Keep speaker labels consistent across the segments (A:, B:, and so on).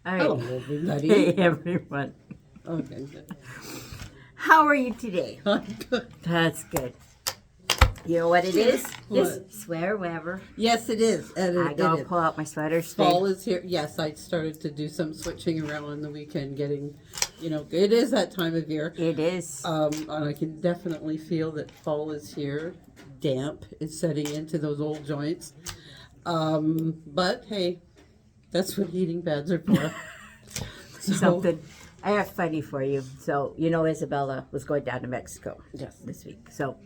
A: All right.
B: Hello, everybody.
A: Hey, everyone.
B: Okay, good.
A: How are you today?
B: I'm good.
A: That's good. You know what it is?
B: What?
A: It's sweater weather.
B: Yes, it is. And
A: I
B: it
A: gotta
B: is.
A: pull out my sweaters.
B: Fall is here. Yes, I started to do some switching around on the weekend, getting, it is that time of year.
A: It is.
B: And I can definitely feel that fall is here. Damp is setting into those old joints. But hey, that's what heating pads are for.
A: Something. I have funny for you. So, Isabella was going down to Mexico this week. So,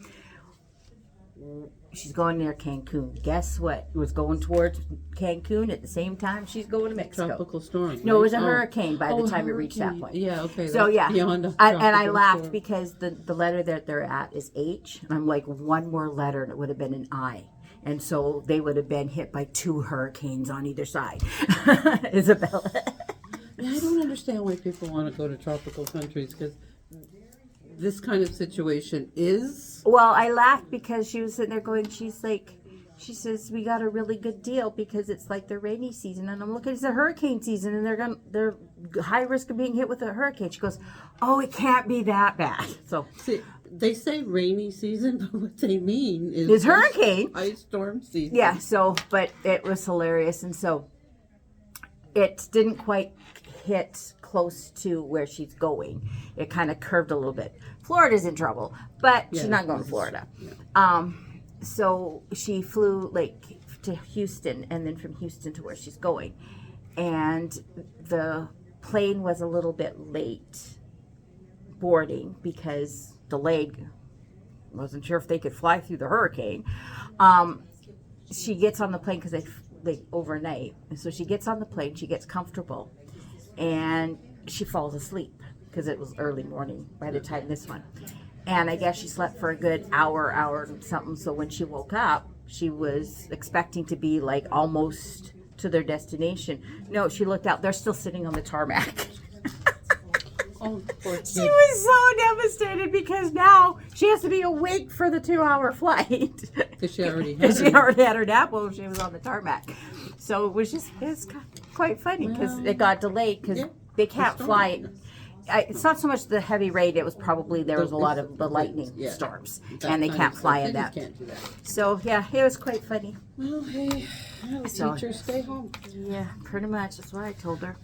A: she's going near Cancun. Guess what? Was going towards Cancun at the same time she's going to Mexico.
B: Tropical storm.
A: No, it was a
B: right?
A: hurricane by the time it reached that point.
B: Yeah, okay.
A: So
B: that's
A: yeah,
B: beyond a
A: and I
B: tropical
A: laughed
B: storm.
A: because the letter that they're at is H, and I'm like, one more letter and it would have been an I. And so they would have been hit by 2 hurricanes on either side. Isabella.
B: Yeah, I don't understand why people want to go to tropical countries because this kind of situation is.
A: Well, I laughed because she was sitting there going, she says, we got a really good deal because it's like the rainy season. And I'm looking, it's the hurricane season and they're high risk of being hit with a hurricane. She goes, oh, it can't be that bad. So
B: See, they say rainy season, but what they mean is
A: it's hurricane.
B: ice storm season.
A: Yeah, so, but it was hilarious. And so it didn't quite hit close to where she's going. It kind of curved a little bit. Florida's in trouble, but she's not going to Florida.
B: Yeah.
A: So she flew to Houston and then from Houston to where she's going. And the plane was a little bit late boarding because delayed. Wasn't sure if they could fly through the hurricane. She gets on the plane because they overnight. And so she gets on the plane, she gets comfortable, and she falls asleep because it was early morning by the time this one. And I guess she slept for a good hour and something. So when she woke up, she was expecting to be like almost to their destination. No, she looked out. They're still sitting on the tarmac.
B: Oh, poor kid.
A: She was so devastated because now she has to be awake for the 2-hour flight.
B: Because she already had
A: She already had her nap while she was on the tarmac. So it was quite funny because it got delayed because they can't fly. It's not so much the heavy rain. It was probably there was a lot of the lightning storms, and they can't fly in that.
B: Can't do that.
A: So yeah, it was quite funny.
B: Well, hey, teachers stay home.
A: Yeah, pretty much. That's what I told her.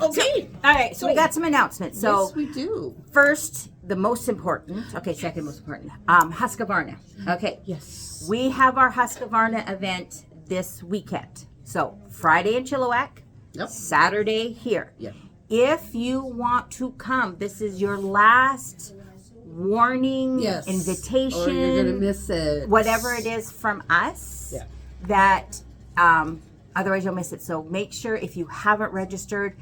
B: Okay.
A: All right, so we got some announcements. So
B: yes, we do.
A: first, the most important. Okay, second most important. Husqvarna. Okay.
B: Yes.
A: We have our Husqvarna event this weekend. So Friday in Chilliwack, Saturday here.
B: Yep.
A: If you want to come, this is your last warning, invitation,
B: or you're gonna miss it.
A: whatever it is from us.
B: Yeah.
A: That otherwise you'll miss it. So make sure if you haven't registered,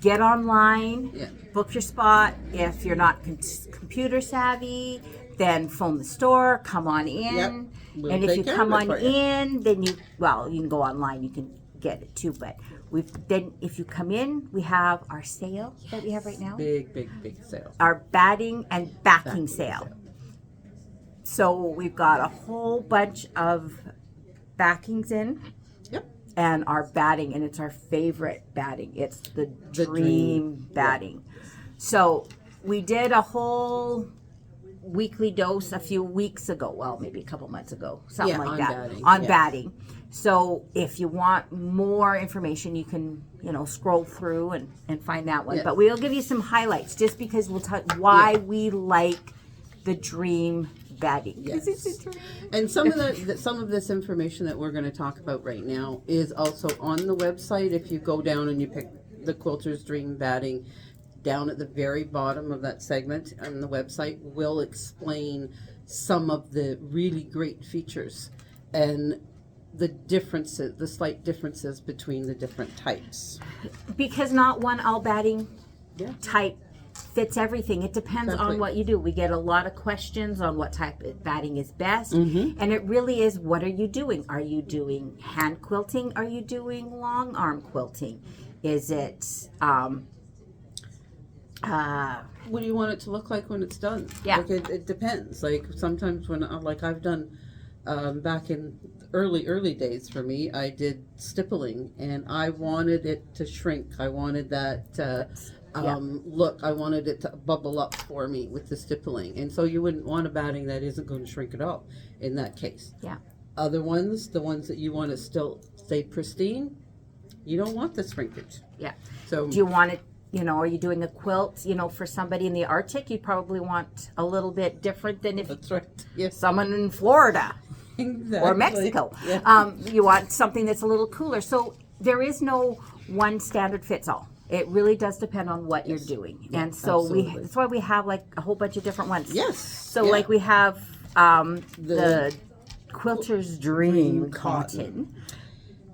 A: get online, book your spot. If you're not computer savvy, then phone the store, come on in.
B: Yep. We'll
A: and if
B: take
A: you
B: care
A: come
B: of it
A: on
B: for you.
A: in, then you can go online, you can get it too. But if you come in, we have our sale that we have right now.
B: Big sale.
A: Our batting and backing sale. So we've got a whole bunch of backings in.
B: Yep.
A: And our batting, and it's our favorite batting. It's the dream batting. So we did a whole weekly dose a few weeks ago. Well, maybe a couple months ago, something like that.
B: Batting.
A: On batting. So if you want more information, you can, scroll through and find that one.
B: Yes.
A: But we'll give you some highlights just because we'll tell why we like the dream batting.
B: Yes.
A: It's a dream.
B: And some of this information that we're going to talk about right now is also on the website. If you go down and you pick the Quilter's Dream Batting, down at the very bottom of that segment on the website will explain some of the really great features and the slight differences between the different types.
A: Because not one all batting type fits everything. It depends on what you do. We get a lot of questions on what type of batting is best. And it really is, what are you doing? Are you doing hand quilting? Are you doing long arm quilting? Is it
B: what do you want it to look like when it's done?
A: Yeah.
B: Like it depends. Like sometimes when I've done back in early days for me, I did stippling, and I wanted it to shrink. I wanted that look. I wanted it to bubble up for me with the stippling, and so you wouldn't want a batting that isn't going to shrink at all in that case.
A: Yeah.
B: Other ones, the ones that you want to still stay pristine, you don't want the shrinkage.
A: Yeah.
B: So
A: Do you want it, are you doing a quilt, for somebody in the Arctic, you probably want a little bit different than if
B: that's right. Yes.
A: someone in Florida
B: Exactly.
A: or Mexico.
B: Yeah.
A: You want something that's a little cooler. So there is no one standard fits all. It really does depend on what you're doing.
B: Yeah,
A: and so
B: absolutely.
A: that's why we have like a whole bunch of different ones.
B: Yes.
A: So
B: Yeah.
A: like we have the Quilter's Dream
B: Dream
A: cotton.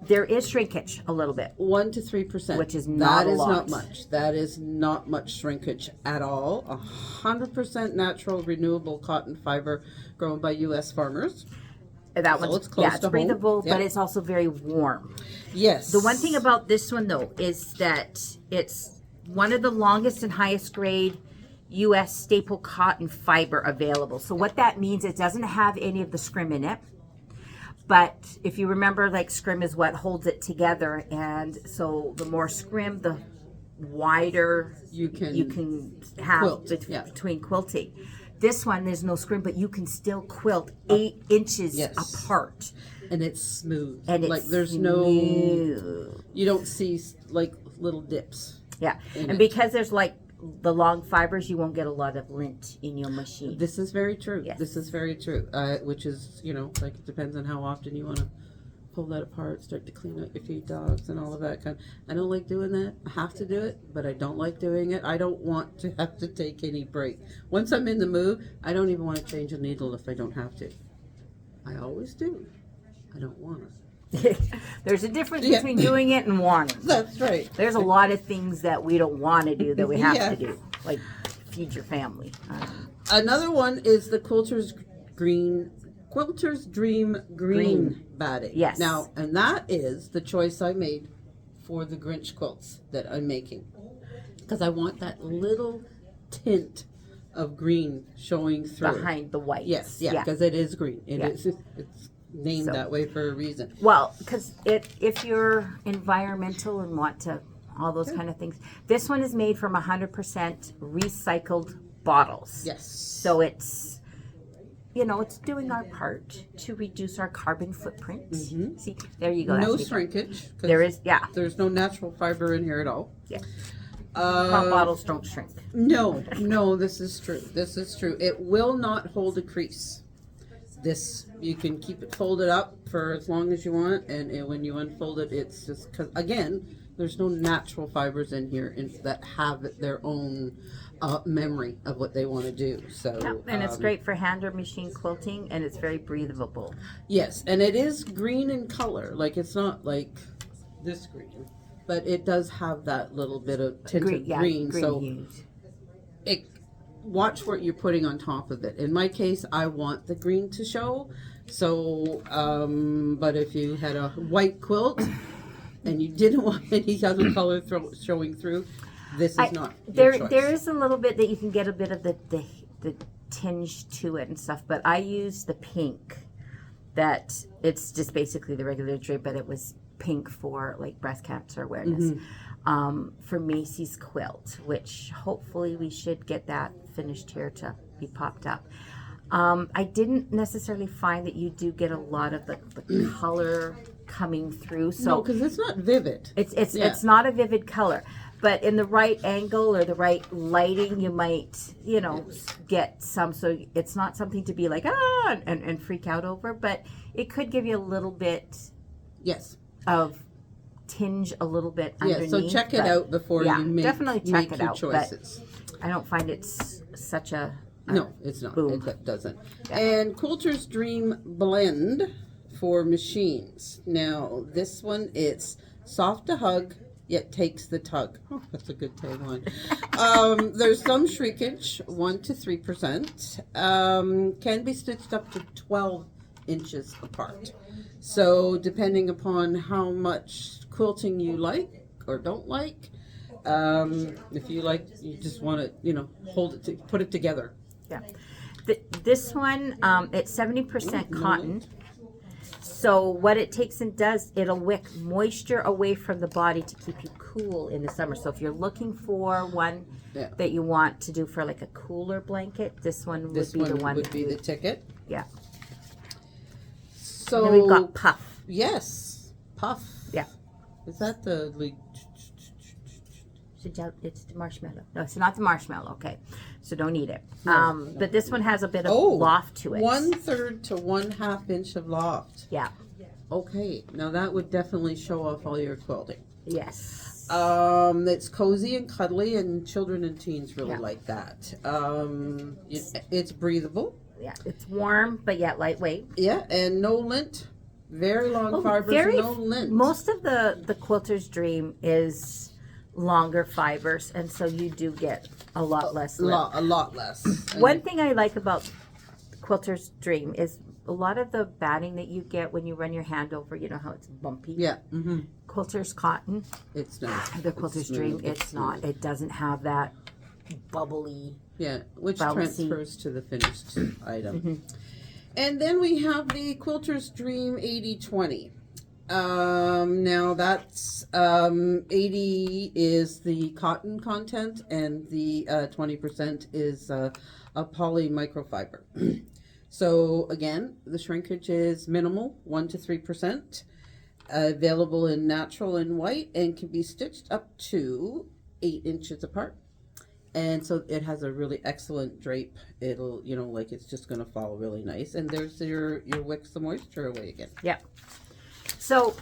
A: There is shrinkage a little bit.
B: 1 to 3%,
A: Which is not a lot.
B: not much. That is not much shrinkage at all. 100% natural, renewable cotton fiber grown by U.S. farmers.
A: That
B: So
A: one's
B: it's close
A: it's
B: to home.
A: breathable,
B: Yeah.
A: but it's also very warm.
B: Yes.
A: The one thing about this one though is that it's one of the longest and highest grade U.S. staple cotton fiber available. So what that means, it doesn't have any of the scrim in it. But if you remember, like scrim is what holds it together, and so the more scrim, the wider
B: you can
A: have
B: quilt, yeah.
A: between quilting. This one, there's no scrim, but you can still quilt 8 inches
B: Yes.
A: apart.
B: and it's smooth.
A: And
B: like
A: it's
B: there's no,
A: smooth.
B: you don't see like little dips.
A: Yeah,
B: in
A: and
B: it.
A: because there's like the long fibers, you won't get a lot of lint in your machine.
B: This is very true.
A: Yes.
B: This is very true. Which is, like it depends on how often you want to pull that apart, start to clean up your feed dogs and all of that kind. I don't like doing that. I have to do it, but I don't like doing it. I don't want to have to take any break. Once I'm in the mood, I don't even want to change a needle if I don't have to. I always do. I don't want to.
A: There's a difference
B: Yeah.
A: between doing it and wanting.
B: That's right.
A: There's a lot of things that we don't want to do that we have
B: Yeah.
A: to do, like feed your family.
B: Another one is the Quilter's Dream Green batting.
A: Yes.
B: Now, and that is the choice I made for the Grinch quilts that I'm making, because I want that little tint of green showing through
A: Behind the white.
B: Yes, yeah, because it is green.
A: Yeah.
B: It's named
A: So-
B: that way for a reason.
A: Well, because if you're environmental and want to, all those kind of things, this one is made from 100% recycled bottles.
B: Yes.
A: So it's, it's doing our part to reduce our carbon footprint. See, there you go.
B: No
A: that's
B: shrinkage. 'cause
A: There is, yeah.
B: There's no natural fiber in here at all.
A: Yeah. Pop bottles don't shrink.
B: No, this is true. This is true. It will not hold a crease. This, you can keep it folded up for as long as you want, and when you unfold it, it's just, because again, there's no natural fibers in here that have their own memory of what they want to do. So,
A: Yep, and it's great for hand or machine quilting, and it's very breathable.
B: Yes, and it is green in color. Like, it's not like this green, but it does have that little bit of tint of green. So
A: hues.
B: watch what you're putting on top of it. In my case, I want the green to show. So, but if you had a white quilt and you didn't want any other color showing through, this is not your choice.
A: There is a little bit that you can get a bit of the tinge to it and stuff, but I use the pink. That it's just basically the regular drape, but it was pink for like breast cancer awareness. For Macy's quilt, which hopefully we should get that finished here to be popped up. I didn't necessarily find that you do get a lot of the color coming through. So
B: no, because it's not vivid.
A: It's not a vivid color, but in the right angle or the right lighting, you might get some. So it's not something to be like and freak out over, but it could give you a little bit
B: Yes.
A: of tinge a little bit underneath.
B: So check it out before you make,
A: definitely check
B: make
A: it
B: your
A: out,
B: choices.
A: I don't find it's such a
B: No, it's not.
A: boom.
B: It doesn't. And Quilter's Dream Blend for machines. Now, this one, it's soft to hug, yet takes the tug. Oh, that's a good tagline. There's some shrinkage, 1 to 3%. Can be stitched up to 12 inches apart. So, depending upon how much quilting you like or don't like, if you just want to, hold it, put it together.
A: Yeah. This one, it's 70% cotton. So what it takes and does, it'll wick moisture away from the body to keep you cool in the summer. So if you're looking for one that you want to do for like a cooler blanket, this one would be the one.
B: Would be the ticket.
A: Yeah.
B: So
A: and then we've got Puff.
B: Yes, Puff.
A: Yeah.
B: Is that the like?
A: It's the marshmallow. No, it's not the marshmallow. Okay, so don't eat it. But this one has a bit of loft to it. 1/3 to 1/2 inch of loft.
B: Yeah. Okay, now that would definitely show off all your quilting.
A: Yes.
B: It's cozy and cuddly, and children and teens really like that. It's breathable.
A: Yeah, it's warm but yet lightweight.
B: Yeah, and no lint. Very long fibers, no lint.
A: Most of the quilter's dream is longer fibers, and so you do get a lot less lint.
B: A lot less.
A: One thing I like about the quilter's dream is a lot of the batting that you get when you run your hand over, you know how it's bumpy?
B: Yeah. Mm-hmm.
A: Quilter's cotton.
B: It's not.
A: The quilter's dream, it's not. It doesn't have that bubbly.
B: Yeah, which
A: bouncy.
B: transfers to the finished item. Mm-hmm. And then we have the Quilter's Dream 80/20. Now that's 80 is the cotton content, and the 20% is a poly microfiber. So again, the shrinkage is minimal, 1 to 3%. Available in natural and white, and can be stitched up to 8 inches apart. And so it has a really excellent drape. It'll, like it's just going to fall really nice. And there's your wicks the moisture away again.
A: Yep. So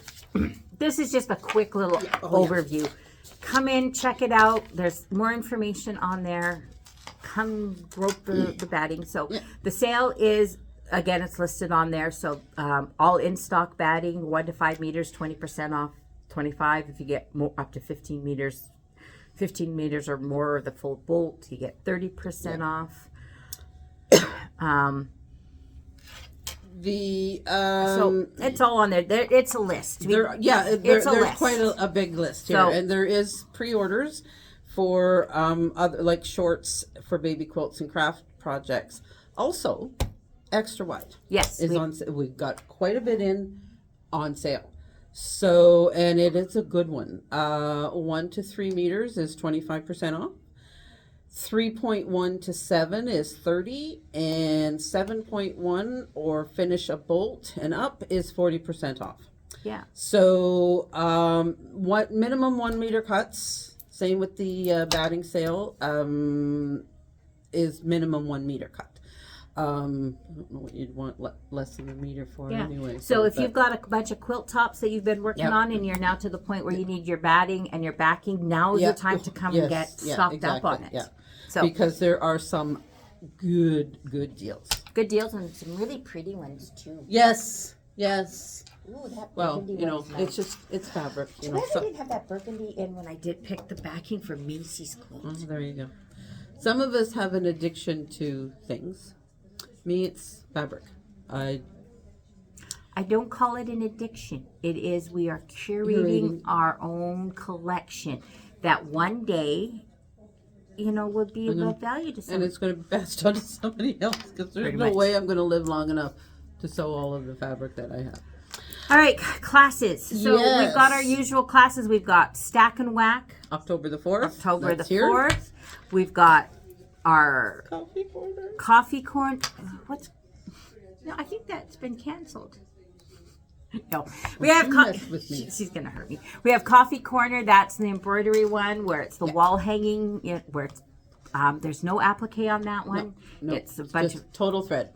A: this is just a quick little overview. Come in, check it out. There's more information on there. Come grope the batting. So the sale is, again, it's listed on there. So all in-stock batting, 1 to 5 meters, 20% off, 25 if you get up to 15 meters. 15 meters or more of the full bolt, you get 30% off. So it's all on there. It's a list.
B: There's quite a big list here, and there is pre-orders for other like shorts for baby quilts and craft projects. Also, extra wide.
A: Yes,
B: we've got quite a bit on sale. So, and it is a good one. 1 to 3 meters is 25% off. 3.1 to 7 is 30, and 7.1 or finish a bolt and up is 40% off.
A: Yeah.
B: So, what minimum 1 meter cuts? Same with the batting sale. Is minimum 1 meter cut. I don't know what you'd want less than a meter for anyway.
A: So if you've got a bunch of quilt tops that you've been working on, and you're now to the point where you need your batting and your backing, now is the time to come and get stocked up on it.
B: Yeah. So because there are some good deals.
A: Good deals, and some really pretty ones too.
B: Yes.
A: Ooh, that
B: nice. it's fabric.
A: I didn't have that burgundy in when I did pick the backing for Macy's clothes.
B: Oh, there you go. Some of us have an addiction to things. Me, it's fabric. I
A: don't call it an addiction. It is, we are curating our own collection that one day, would be of value to someone.
B: And it's going to be passed on to somebody else, because there's no way I'm going to live long enough to sew all of the fabric that I have.
A: All right, classes. So we've got our usual classes. We've got Stack and Whack.
B: October the 4th.
A: 4th. We've got our coffee corner. No, I think that's been canceled. No, we have she's gonna hurt me. We have coffee corner. That's the embroidery one where it's the wall hanging. Where it's there's no applique on that one.
B: No,
A: it's a bunch of
B: total thread.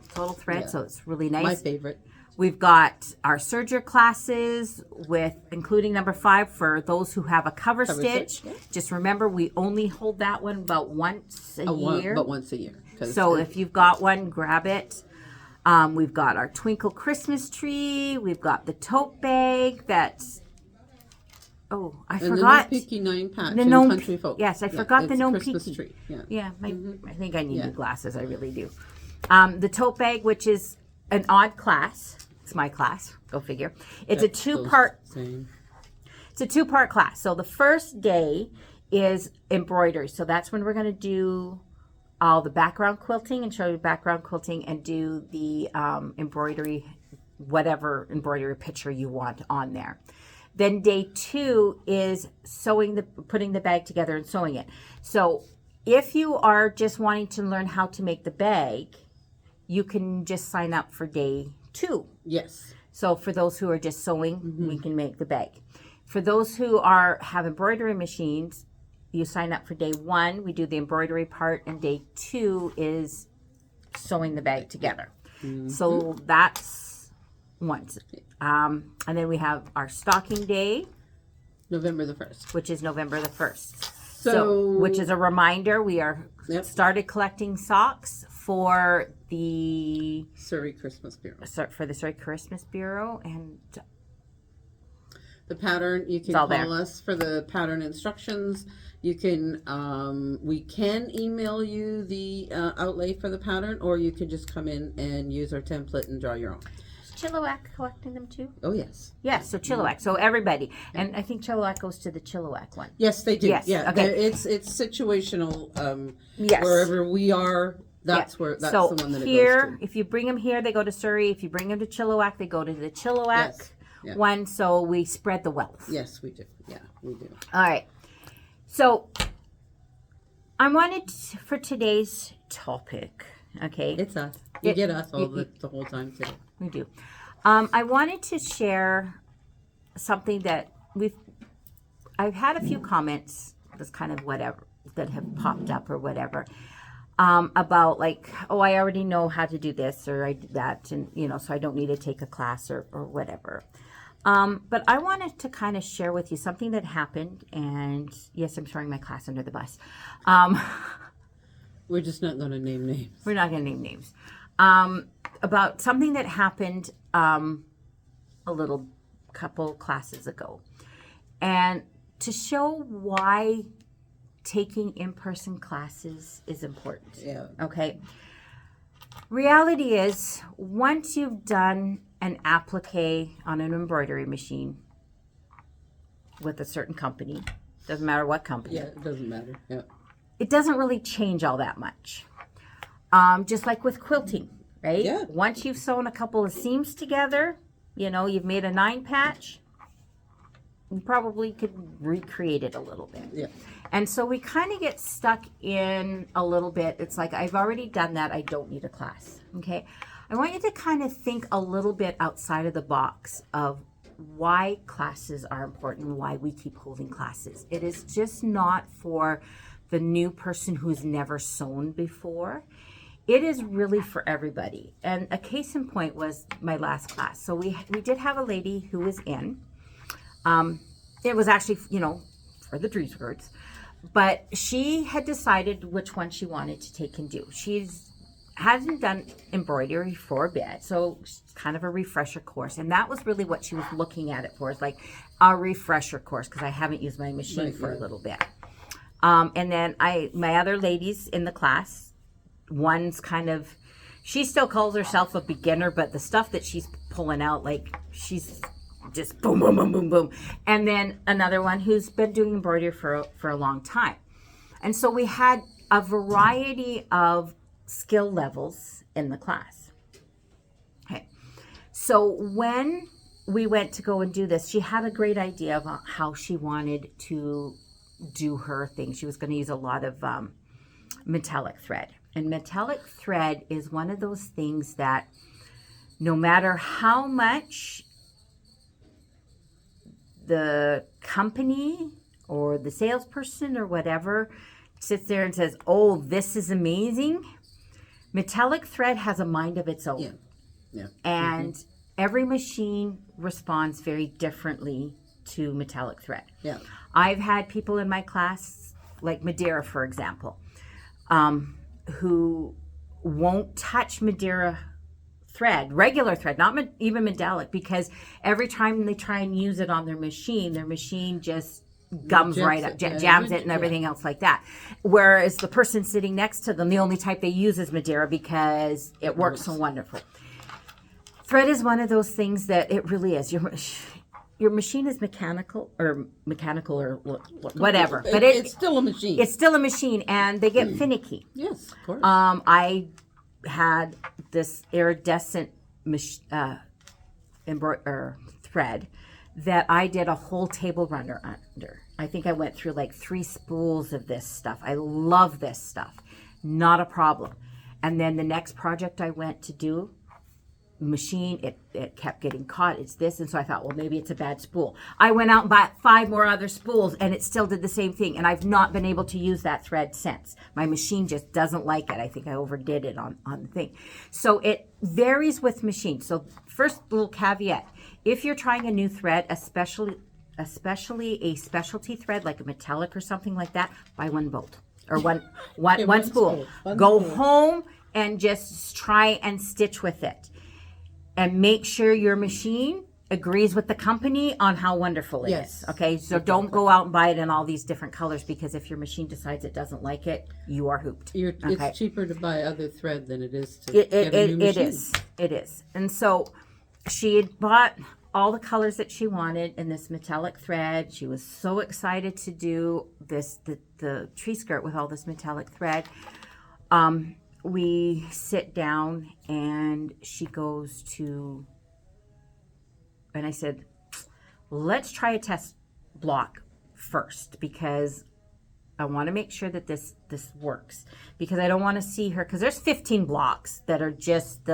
A: So it's really nice.
B: My favorite.
A: We've got our serger classes with including number 5 for those who have a cover stitch. Just remember, we only hold that one about once a year.
B: But once a year.
A: So if you've got one, grab it. We've got our Twinkle Christmas tree. We've got the tote bag that's... Oh, I forgot.
B: The Gnome Peaky 9-patch in Country Folk.
A: Yes, I forgot the Gnome
B: Christmas
A: Peaky.
B: Tree.
A: Yeah, I think I need new glasses. I really do. The tote bag, which is an odd class. It's my class. Go figure. It's a two-part. It's a 2-part class. So the first day is embroidery. So that's when we're going to do all the background quilting and show you background quilting and do the embroidery whatever embroidery picture you want on there. Then day 2 is putting the bag together and sewing it. So if you are just wanting to learn how to make the bag, you can just sign up for day 2.
B: Yes.
A: So for those who are just sewing, we can make the bag. For those who have embroidery machines, you sign up for day 1. We do the embroidery part, and day 2 is sewing the bag together. So that's once. And then we have our stocking day,
B: November the 1st.
A: which is November the 1st.
B: So
A: Which is a reminder, we are
B: Yep.
A: started collecting socks for the
B: Surrey Christmas Bureau.
A: Surrey Christmas Bureau, and
B: The pattern, you can
A: all
B: call
A: there.
B: us for the pattern instructions. You can, we can email you the outlay for the pattern, or you can just come in and use our template and draw your own.
A: is Chilliwack collecting them too?
B: Oh, yes.
A: Yes, so Chilliwack. So everybody, and I think Chilliwack goes to the Chilliwack one.
B: Yes, they do.
A: Yes,
B: Yeah,
A: okay.
B: it's situational.
A: Yes.
B: Wherever we are, that's
A: Yeah.
B: where that's
A: so
B: the one that it
A: here,
B: goes to.
A: if you bring them here, they go to Surrey. If you bring them to Chilliwack, they go to the Chilliwack
B: Yes. Yeah.
A: one. So we spread the wealth.
B: Yes, we do. Yeah, we do.
A: All right. So I wanted for today's topic. Okay,
B: It's us. You
A: It-
B: get us all
A: it-
B: the whole time too.
A: we do. I wanted to share something that I've had a few comments, that's kind of whatever, that have popped up or whatever, about like, oh, I already know how to do this or I do that, and so I don't need to take a class or whatever. But I wanted to kind of share with you something that happened, and yes, I'm throwing my class under the bus.
B: We're just not going to name names.
A: We're not going to name names. About something that happened a couple classes ago. And to show why taking in-person classes is important.
B: Yeah.
A: Okay. Reality is, once you've done an applique on an embroidery machine with a certain company, doesn't matter what company,
B: Yeah, it doesn't matter. Yeah.
A: it doesn't really change all that much. Just like with quilting, right?
B: Yeah.
A: Once you've sewn a couple of seams together, you've made a 9 patch, you probably could recreate it a little bit.
B: Yeah.
A: And so we kind of get stuck in a little bit. It's like, I've already done that. I don't need a class. Okay. I want you to kind of think a little bit outside of the box of why classes are important, why we keep holding classes. It is just not for the new person who's never sewn before. It is really for everybody. And a case in point was my last class. So we did have a lady who was in. It was actually, for the Dreams Words. But she had decided which one she wanted to take and do. Hasn't done embroidery for a bit, so it's kind of a refresher course. And that was really what she was looking at it for, is like a refresher course, because I haven't used my machine
B: Right,
A: for
B: yeah.
A: a little bit. And then my other ladies in the class, one's kind of, she still calls herself a beginner, but the stuff that she's pulling out, like she's just boom, boom, boom, boom, boom. And then another one who's been doing embroidery for a long time. And so we had a variety of skill levels in the class. Okay. So when we went to go and do this, she had a great idea of how she wanted to do her thing. She was going to use a lot of metallic thread. And metallic thread is one of those things that no matter how much the company or the salesperson or whatever sits there and says, oh, this is amazing, metallic thread has a mind of its own.
B: Yeah. Yeah.
A: And every machine responds very differently to metallic thread.
B: Yeah.
A: I've had people in my class, like Madeira, for example, who won't touch Madeira thread, regular thread, not even metallic, because every time they try and use it on their machine just gums
B: Jams
A: right up,
B: it, yeah.
A: jams it and everything else like that. Whereas the person sitting next to them, the only type they use is Madeira because it works so wonderful. Thread is one of those things that it really is. Your machine is mechanical or whatever, but
B: it's still a machine.
A: it's still a machine, and they get finicky.
B: Yes, of course.
A: I had this iridescent thread that I did a whole table runner under. I think I went through like 3 spools of this stuff. I love this stuff. Not a problem. And then the next project I went to do, machine, it kept getting caught. It's this. And so I thought, well, maybe it's a bad spool. I went out and bought 5 more other spools and it still did the same thing. And I've not been able to use that thread since. My machine just doesn't like it. I think I overdid it on the thing. So it varies with machines. So first little caveat, if you're trying a new thread, especially a specialty thread like a metallic or something like that, buy one bolt or one spool. Go home and just try and stitch with it. And make sure your machine agrees with the company on how wonderful it is. Okay, so don't go out and buy it in all these different colors, because if your machine decides it doesn't like it, you are hooped.
B: It's cheaper to buy other thread than it is to get a new machine.
A: It is. And so she had bought all the colors that she wanted in this metallic thread. She was so excited to do this, the tree skirt with all this metallic thread. We sit down and she goes to, and I said, let's try a test block first, because I want to make sure that this works, because I don't want to see her, because there's 15 blocks that are just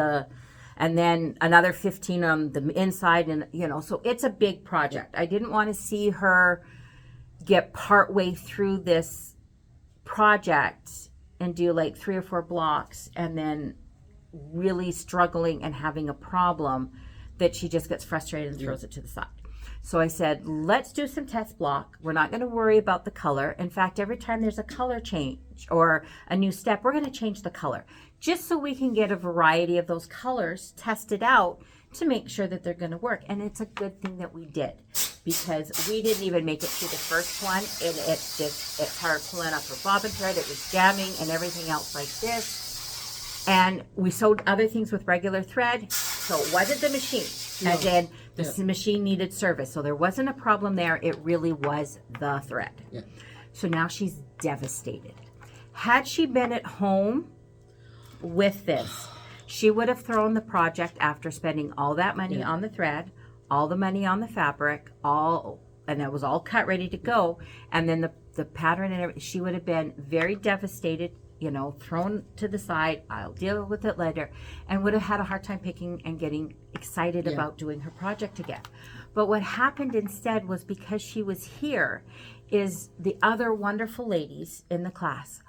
A: and then another 15 on the inside, and so it's a big project. I didn't want to see her get partway through this project and do like 3 or 4 blocks and then really struggling and having a problem that she just gets frustrated and throws it to the side. So I said, let's do some test block. We're not going to worry about the color. In fact, every time there's a color change or a new step, we're going to change the color, just so we can get a variety of those colors tested out to make sure that they're going to work. And it's a good thing that we did, because we didn't even make it through the first one, and it's hard pulling up her bobbin thread. It was jamming and everything else like this. And we sewed other things with regular thread, so it wasn't the machine. No. As in, the machine needed service, so there wasn't a problem there. It really was the thread.
B: Yeah.
A: So now she's devastated. Had she been at home with this, she would have thrown the project after spending all that money on the thread, all the money on the fabric, and it was all cut ready to go, and then the pattern and everything. She would have been very devastated, thrown to the side. I'll deal with it later, and would have had a hard time picking and getting excited about doing her project again. But what happened instead was, because she was here, is the other wonderful ladies in the class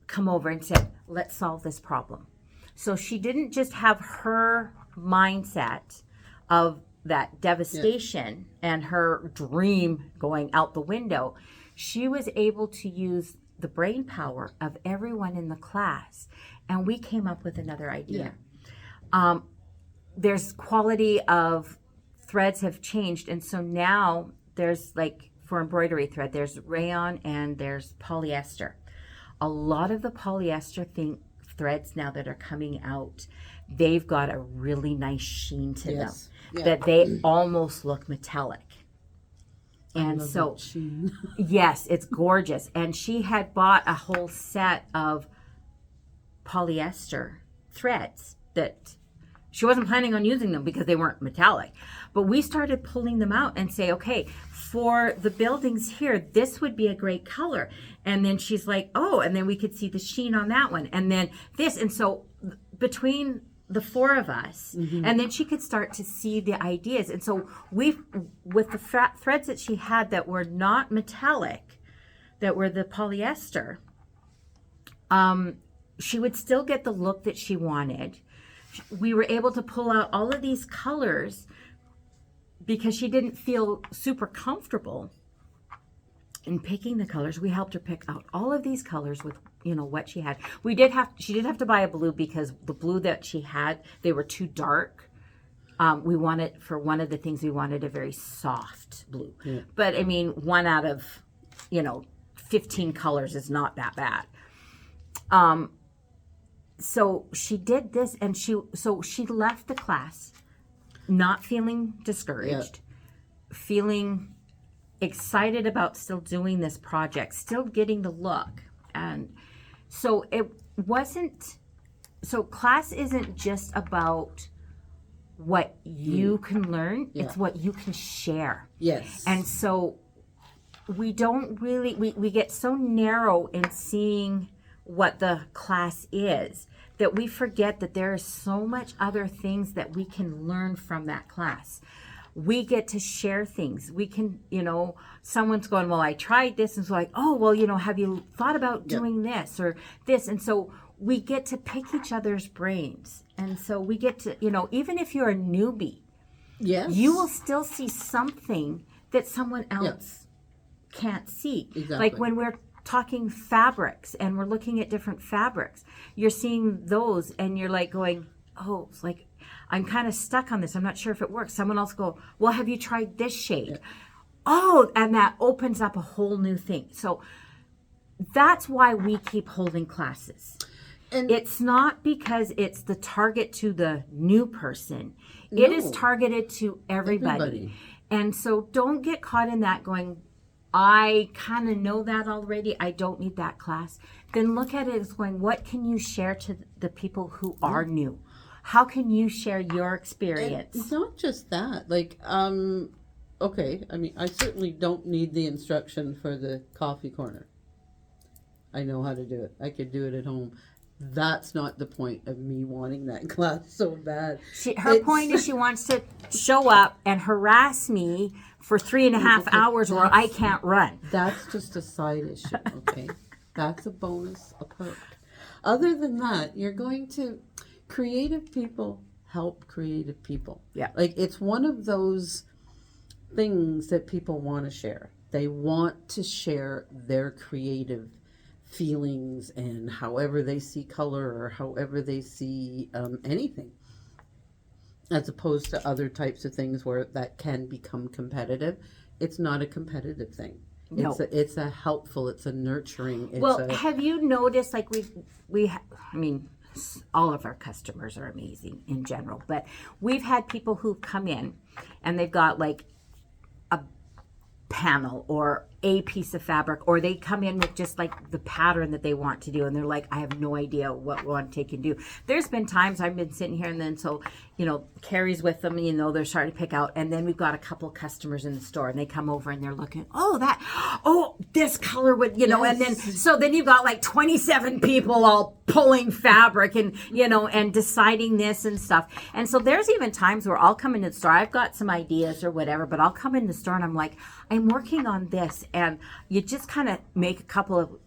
A: come over and said, let's solve this problem. So she didn't just have her mindset of that devastation and her dream going out the window. She was able to use the brain power of everyone in the class, and we came up with another idea. There's quality of threads have changed, and so now there's, like, for embroidery thread, there's rayon and there's polyester. A lot of the polyester threads now that are coming out, they've got a really nice sheen to them, that they almost look metallic. And so, yes, it's gorgeous. And she had bought a whole set of polyester threads that she wasn't planning on using them because they weren't metallic. But we started pulling them out and say, okay, for the buildings here, this would be a great color. And then she's like, oh, and then we could see the sheen on that one. And then this. And so between the 4 of us, and then she could start to see the ideas. And so with the threads that she had that were not metallic, that were the polyester, she would still get the look that she wanted. We were able to pull out all of these colors because she didn't feel super comfortable in picking the colors. We helped her pick out all of these colors with what she had. She did have to buy a blue, because the blue that she had, they were too dark. We wanted, for one of the things, we wanted a very soft blue. But I mean, 1 out of 15 colors is not that bad. So she did this, and she left the class not feeling discouraged, feeling excited about still doing this project, still getting the look. And so class isn't just about what you can learn.
B: Yeah.
A: It's what you can share.
B: Yes.
A: And so we don't really, we get so narrow in seeing what the class is that we forget that there is so much other things that we can learn from that class. We get to share things. We can, someone's going, well, I tried this. And so like, oh, well, have you thought about doing this or this? And so we get to pick each other's brains. And so we get to, even if you're a newbie,
B: yes,
A: you will still see something that someone else can't see.
B: Exactly.
A: Like when we're talking fabrics and we're looking at different fabrics, you're seeing those and you're like going, oh, it's like, I'm kind of stuck on this. I'm not sure if it works. Someone else go, well, have you tried this shade?
B: Yeah.
A: Oh, and that opens up a whole new thing. So that's why we keep holding classes. And it's not because it's the target to the new person. No. It is targeted to everybody. And so don't get caught in that going, I kind of know that already. I don't need that class. Then look at it as going, what can you share to the people who are new? How can you share your experience?
B: And it's not just that. Like, okay, I mean, I certainly don't need the instruction for the coffee corner. I know how to do it. I could do it at home. That's not the point of me wanting that class so bad.
A: Her point is she wants to show up and harass me for 3.5 hours where I can't run.
B: That's just a side issue, okay? That's a bonus, a perk. Other than that, you're going to... Creative people help creative people.
A: Yeah.
B: Like it's one of those things that people want to share. They want to share their creative feelings and however they see color or however they see anything. As opposed to other types of things where that can become competitive. It's not a competitive thing.
A: No.
B: It's a helpful, it's a nurturing.
A: Have you noticed like I mean, all of our customers are amazing in general, but we've had people who come in and they've got like a panel or a piece of fabric, or they come in with just like the pattern that they want to do and they're like, I have no idea what we want to take and do. There's been times I've been sitting here and then so Carrie's with them, they're starting to pick out, and then we've got a couple customers in the store and they come over and they're looking, this color would,
B: yes.
A: And then you've got like 27 people all pulling fabric and and deciding this and stuff. And so there's even times where I'll come into the store, I've got some ideas or whatever, but I'll come in the store and I'm like, I'm working on this, and you just kind of make a couple of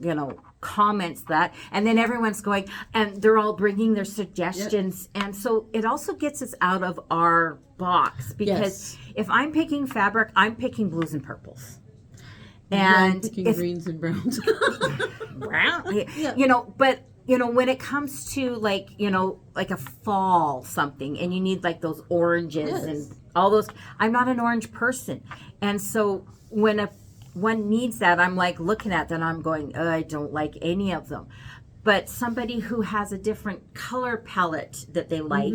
A: comments and then everyone's going and they're all bringing their suggestions. Yep. And so it also gets us out of our box, because if I'm picking fabric, I'm picking blues and purples. And
B: picking greens and browns.
A: brown, but when it comes to like a fall something and you need like those oranges and all those, I'm not an orange person. And so when one needs that, I'm like looking at that and I'm going, I don't like any of them. But somebody who has a different color palette that they like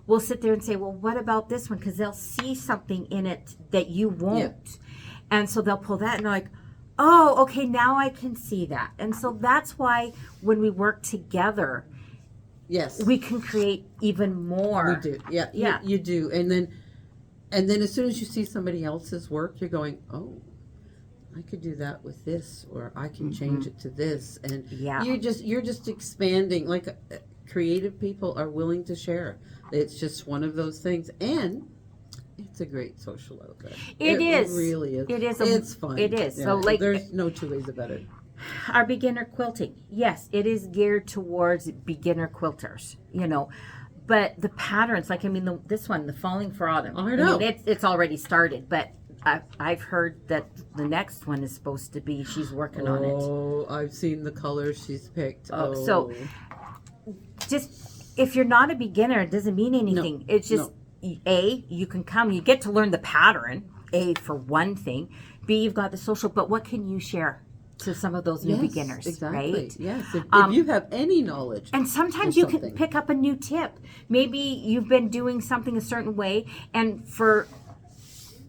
A: will sit there and say, well, what about this one? Because they'll see something in it that you won't. Yeah. And so they'll pull that and they're like, oh, okay, now I can see that. And so that's why when we work together, we can create even more.
B: We do. Yeah. You do. And then as soon as you see somebody else's work, you're going, oh, I could do that with this, or I can change it to this. And you're just expanding. Like creative people are willing to share. It's just one of those things. And it's a great social outlet.
A: It is.
B: It really is.
A: It is.
B: It's fun.
A: It is.
B: Yeah.
A: So like,
B: there's no two ways about it.
A: Our beginner quilting, yes, it is geared towards beginner quilters, but the patterns, like, this one, the Falling for Autumn,
B: I know.
A: It's already started, but I've heard that the next one is supposed to be, she's working on it.
B: Oh, I've seen the colors she's picked.
A: So just, if you're not a beginner, it doesn't mean anything. No, it's just, you can come, you get to learn the pattern, for one thing. B, you've got the social, but what can you share to some of those new beginners,
B: exactly.
A: Right?
B: Yes, if you have any knowledge.
A: And sometimes you can pick up a new tip. Maybe you've been doing something a certain way, and for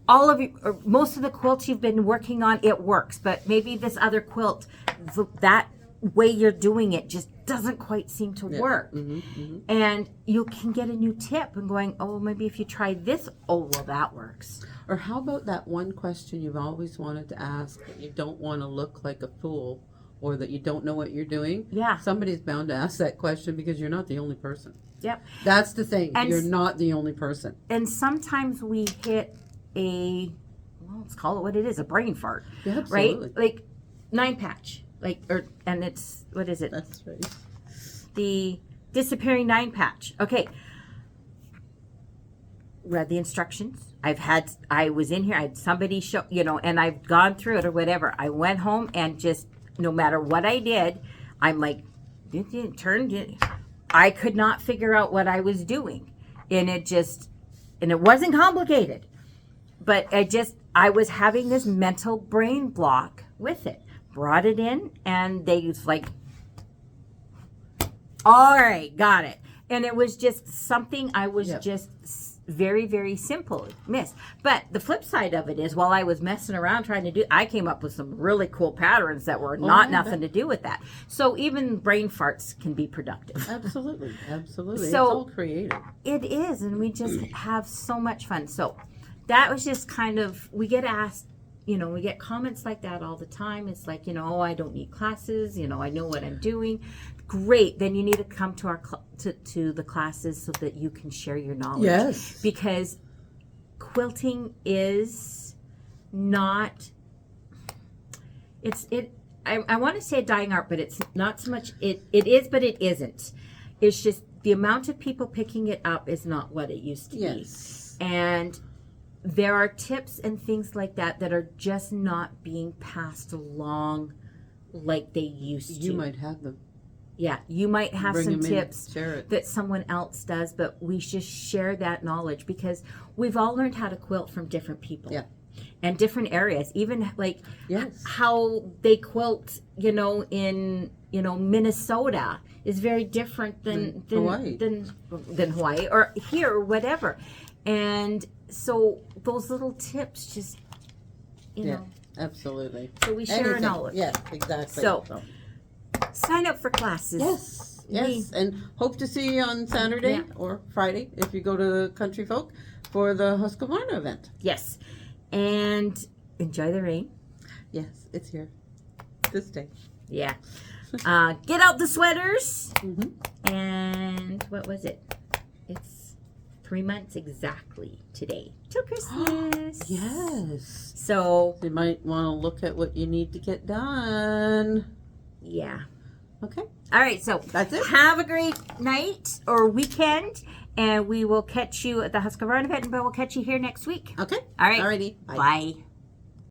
A: all of you, or most of the quilts you've been working on, it works. But maybe this other quilt, that way you're doing it just doesn't quite seem to work.
B: Mm-hmm, mm-hmm.
A: And you can get a new tip and going, oh, maybe if you try this, oh, well, that works.
B: Or how about that one question you've always wanted to ask, but you don't want to look like a fool, or that you don't know what you're doing?
A: Yeah.
B: Somebody's bound to ask that question, because you're not the only person.
A: Yep.
B: That's the thing.
A: And
B: you're not the only person.
A: And sometimes we hit well, let's call it what it is, a brain fart.
B: Yeah, absolutely.
A: Right? Like 9 patch. And it's, what is it?
B: That's right.
A: The disappearing 9 patch. Okay. Read the instructions. I was in here, I had somebody show, and I've gone through it or whatever. I went home and just, no matter what I did, I'm like, I could not figure out what I was doing. And it wasn't complicated. But I was having this mental brain block with it. Brought it in, and they was like, all right, got it. And it was just something I was just very, very simple miss. But the flip side of it is, while I was messing around trying to do, I came up with some really cool patterns that were nothing to do with that. So even brain farts can be productive.
B: Absolutely, absolutely.
A: So
B: it's all creative.
A: It is, and we just have so much fun. So that was just kind of, we get asked, we get comments like that all the time. It's like, oh, I don't need classes. I know what I'm doing. Great. Then you need to come to our to the classes so that you can share your knowledge.
B: Yes.
A: Because quilting is not. I want to say a dying art, but it's not so much. It is, but it isn't. It's just the amount of people picking it up is not what it used to be. And there are tips and things like that are just not being passed along like they used to.
B: You might have them.
A: Yeah, you might have some tips
B: share it.
A: that someone else does, but we just share that knowledge because we've all learned how to quilt from different people.
B: Yeah.
A: And different areas, even like how they quilt, in Minnesota is very different than Hawaii or here or whatever. And so those little tips just, you know.
B: Absolutely.
A: So we share our knowledge.
B: Yeah, exactly.
A: So sign up for classes.
B: Yes. And hope to see you on Saturday or Friday if you go to Country Folk for the Husqvarna event.
A: Yes. And enjoy the rain.
B: Yes, it's here this day.
A: Yeah. Get out the sweaters.
B: Mm-hmm.
A: And what was it? It's 3 months exactly today till Christmas.
B: Yes.
A: So
B: you might want to look at what you need to get done.
A: Yeah.
B: Okay.
A: All right. So
B: that's it.
A: Have a great night or weekend, and we will catch you at the Husqvarna event, but we'll catch you here next week.
B: Okay.
A: All right.
B: Alrighty.
A: Bye.